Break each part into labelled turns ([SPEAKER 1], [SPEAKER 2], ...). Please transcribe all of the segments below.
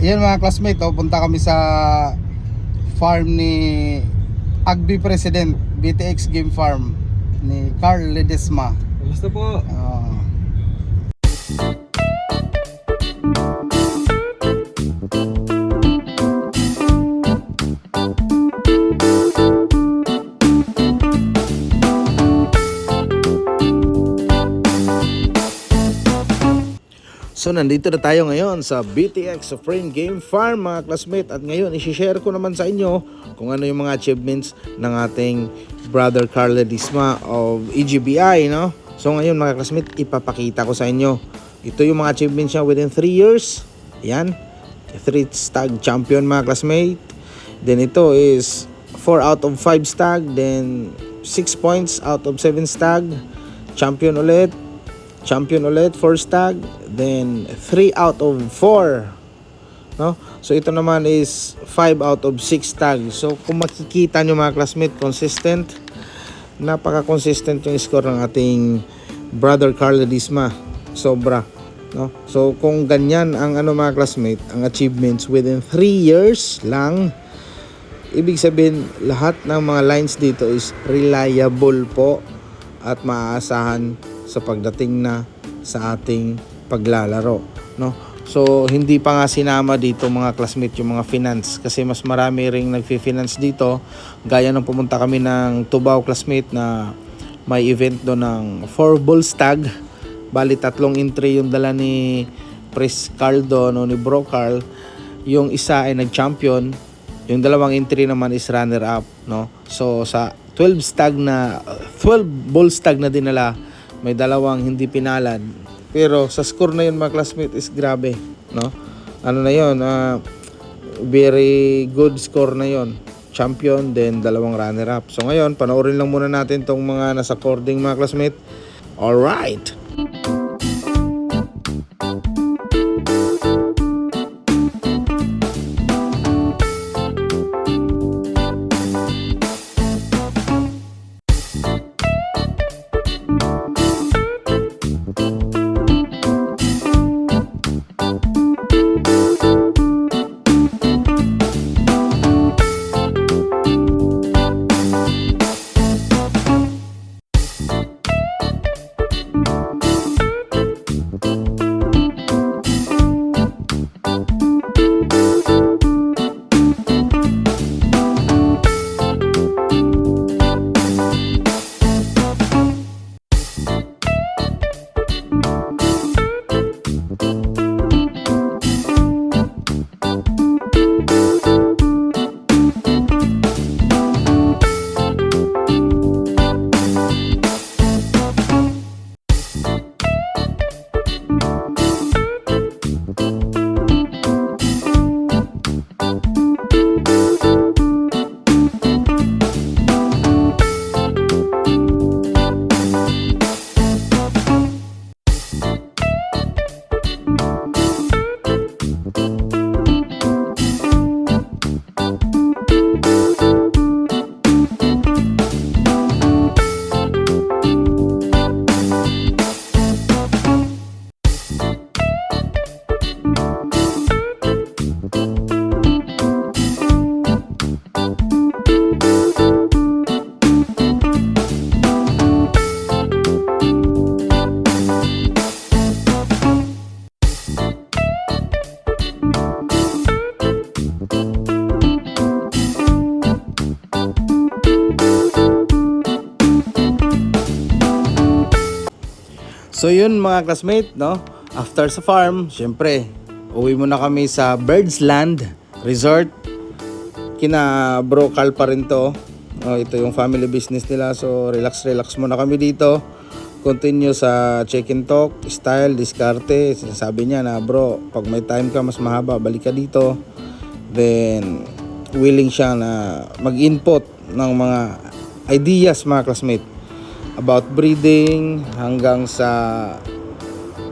[SPEAKER 1] Yan mga classmate, punta kami sa farm ni Agbi President, BTX Game Farm ni Carl Ledesma.
[SPEAKER 2] Kamusta po?
[SPEAKER 3] So nandito na tayo ngayon sa BTX Supreme Game Farm mga classmate, at ngayon i-share ko naman sa inyo kung ano yung mga achievements ng ating brother Carl Ledesma of EGBI, no? So ngayon mga classmate, ipapakita ko sa inyo ito yung mga achievements niya within 3 years. Yan, 3 stag champion mga classmate. Then ito is 4 out of 5 stag, then 6 points out of 7 stag, champion ulit 4 stag, then 3 out of 4, no? So ito naman is 5 out of 6 stag. So kung makikita nyo mga classmate, consistent, napaka-consistent yung score ng ating brother Carl Ledesma, sobra, no? So kung ganyan ang mga classmate, ang achievements within 3 years lang, ibig sabihin lahat ng mga lines dito is reliable po at maaasahan sa pagdating na sa ating paglalaro, no? So hindi pa nga sinama dito mga classmate yung mga finance, kasi mas marami ring nagfi-finance dito, gaya ng pumunta kami ng Tubao classmate na may event do ng 4 bull stag, bali 3 entry yung dala ni Pres Carl doon, no, ni Bro Carl. Yung isa ay nag-champion, yung 2 entry naman is runner up, no? So sa 12 bull stag na dinala, may 2 hindi pinalad. Pero sa score na yun mga classmate is grabe, no? Ano na yun, very good score na yun. Champion, then 2 runner up. So ngayon, panoorin lang muna natin tong mga nasa cording mga classmate. Alright! So yun mga classmate, no? After sa farm, syempre, uwi muna kami sa Birds Land Resort. Kina Bro Carl pa rin to. Ito yung family business nila. So relax muna kami dito. continue sa check and talk, style, diskarte. Sinasabi niya na bro, pag may time ka mas mahaba, balik ka dito. Then willing siya na mag-input ng mga ideas mga classmate about breeding hanggang sa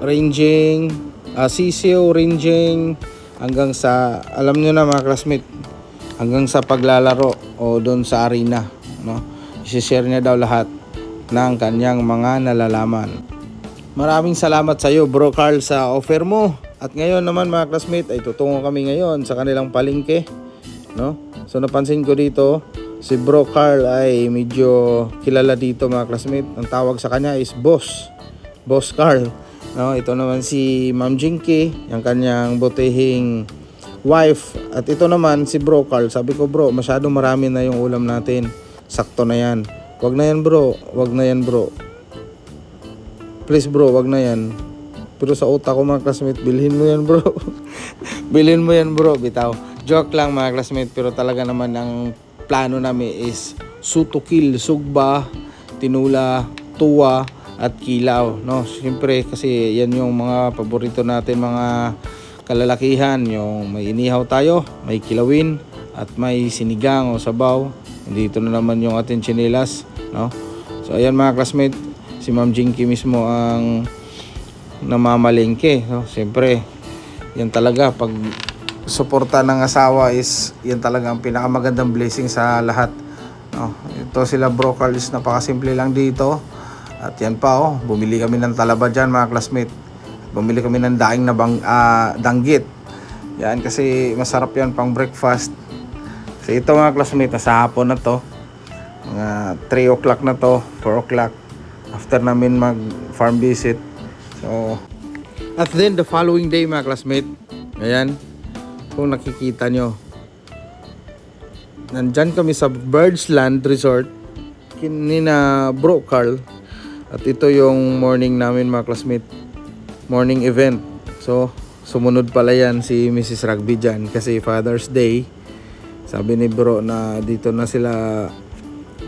[SPEAKER 3] ranging, sisiyo, ranging, hanggang sa, alam nyo na mga classmate, hanggang sa paglalaro o doon sa arena, no? I-share niya daw lahat ng kanyang mga nalalaman. Maraming salamat sa iyo bro Carl sa offer mo. At ngayon naman mga classmate ay tutungo kami ngayon sa kanilang palengke, no? So napansin ko dito si bro Carl ay medyo kilala dito mga classmate. Ang tawag sa kanya is Boss Carl, no? Ito naman si Ma'am Jinky, yung kanyang butihing wife. At ito naman si bro Carl. Sabi ko bro, masyado marami na yung ulam natin, sakto na yan. Wag na yan bro, wag na yan bro, please bro, wag na yan. Pero sa utak ko mga classmate, bilhin mo yan bro. Bilhin mo yan bro, bitaw. Joke lang mga classmate, pero talaga naman ang plano namin is sutukil, sugba, tinula, tuwa at kilaw, no? Siyempre kasi yan yung mga paborito natin mga kalalakihan, yung may inihaw tayo, may kilawin at may sinigang o sabaw. Dito na naman yung ating chinelas, no? So ayan mga classmate, si Ma'am Jinky mismo ang namamalengke, no? Siyempre yan talaga, pag suporta ng asawa is yan talaga ang pinakamagandang blessing sa lahat, no? Ito sila bro Carl is napakasimple lang dito. At yan pa, oh, bumili kami ng talaba dyan mga classmate. Bumili kami ng daing na danggit. Yan kasi masarap yan pang breakfast. So ito mga classmate, nasa hapon na to, mga 3 o'clock na to, 4 o'clock after namin mag farm visit. So at then the following day mga classmate, ayan, kung nakikita nyo, nandyan kami sa Birdsland Resort kinina bro Carl. At ito yung morning namin mga classmate, morning event. So sumunod pala yan si Mrs. Rugby dyan kasi Father's Day. Sabi ni bro na dito na sila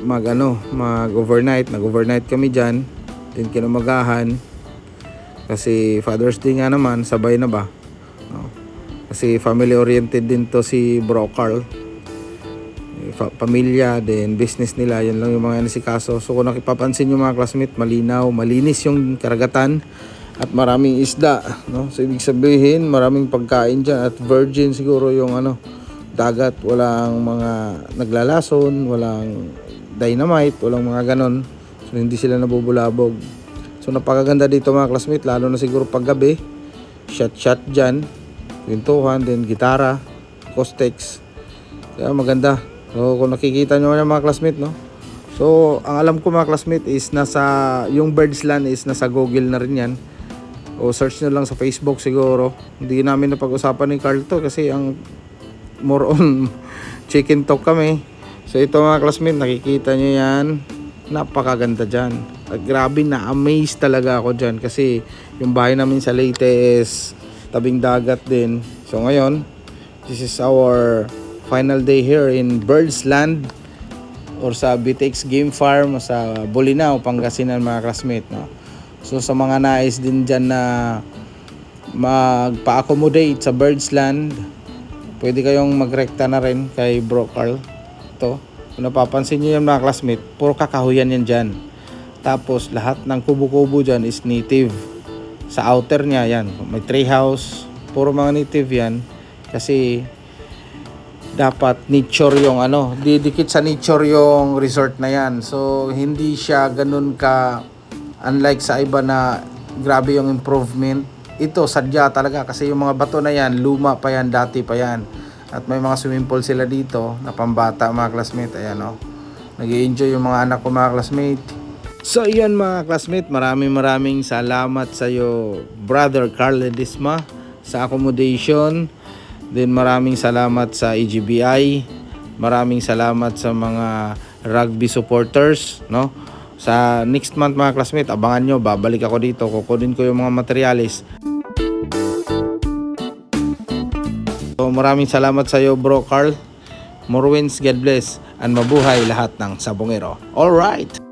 [SPEAKER 3] mag overnight. Nag-overnight kami dyan, din kinumagahan. Kasi Father's Day nga naman, sabay na ba? No? Kasi family oriented din to si bro Carl. Pamilya, din business nila, yan lang yung mga nasikaso. So kung nakipapansin yung mga classmate, malinaw, malinis yung karagatan at maraming isda, no? So ibig sabihin, maraming pagkain dyan at virgin siguro yung dagat, walang mga naglalason, walang dynamite, walang mga ganon. So hindi sila nabubulabog. So napakaganda dito mga classmate, lalo na siguro paggabi. Shot dyan, kwentuhan, then gitara, acoustics. Kaya maganda. So kung nakikita nyo mga classmate, no? So ang alam ko mga classmate is yung Birdsland is nasa Google na rin yan. O search nyo lang sa Facebook siguro. Hindi namin napag-usapan ni Carl to kasi ang more on chicken talk kami. So ito mga classmate, nakikita nyo yan, napakaganda dyan. At grabe, na-amaze talaga ako dyan kasi yung bahay namin sa Leyte is tabing dagat din. So ngayon, this is our final day here in Birdsland or sa BTX Game Farm sa Bolinao, Pangasinan mga classmate, no? So sa mga nais din dyan na magpa-accommodate sa Birdsland, pwede kayong magrekta na rin kay bro Carl. Ito, kung napapansin nyo yan mga classmate, puro kakahuyan yan dyan. Tapos lahat ng kubo-kubo dyan is native. Sa outer niya yan, may tree house, puro mga native yan. Kasi dapat nature yung didikit sa nature yung resort na yan. So hindi siya ganun ka, unlike sa iba na grabe yung improvement. Ito sadya talaga kasi yung mga bato na yan, luma pa yan, dati pa yan. At may mga swimming pool sila dito na pambata mga classmate. Ayan, nag-i-enjoy yung mga anak ko mga classmate. So yan mga classmate, maraming salamat sa iyo brother Carl Ledesma sa accommodation. Then maraming salamat sa EGBI. Maraming salamat sa mga rugby supporters, no? Sa next month mga classmate, abangan nyo, babalik ako dito, kukunin ko yung mga materialis. So maraming salamat sa iyo bro Carl. More wins, God bless, and mabuhay lahat ng sabongero. Alright!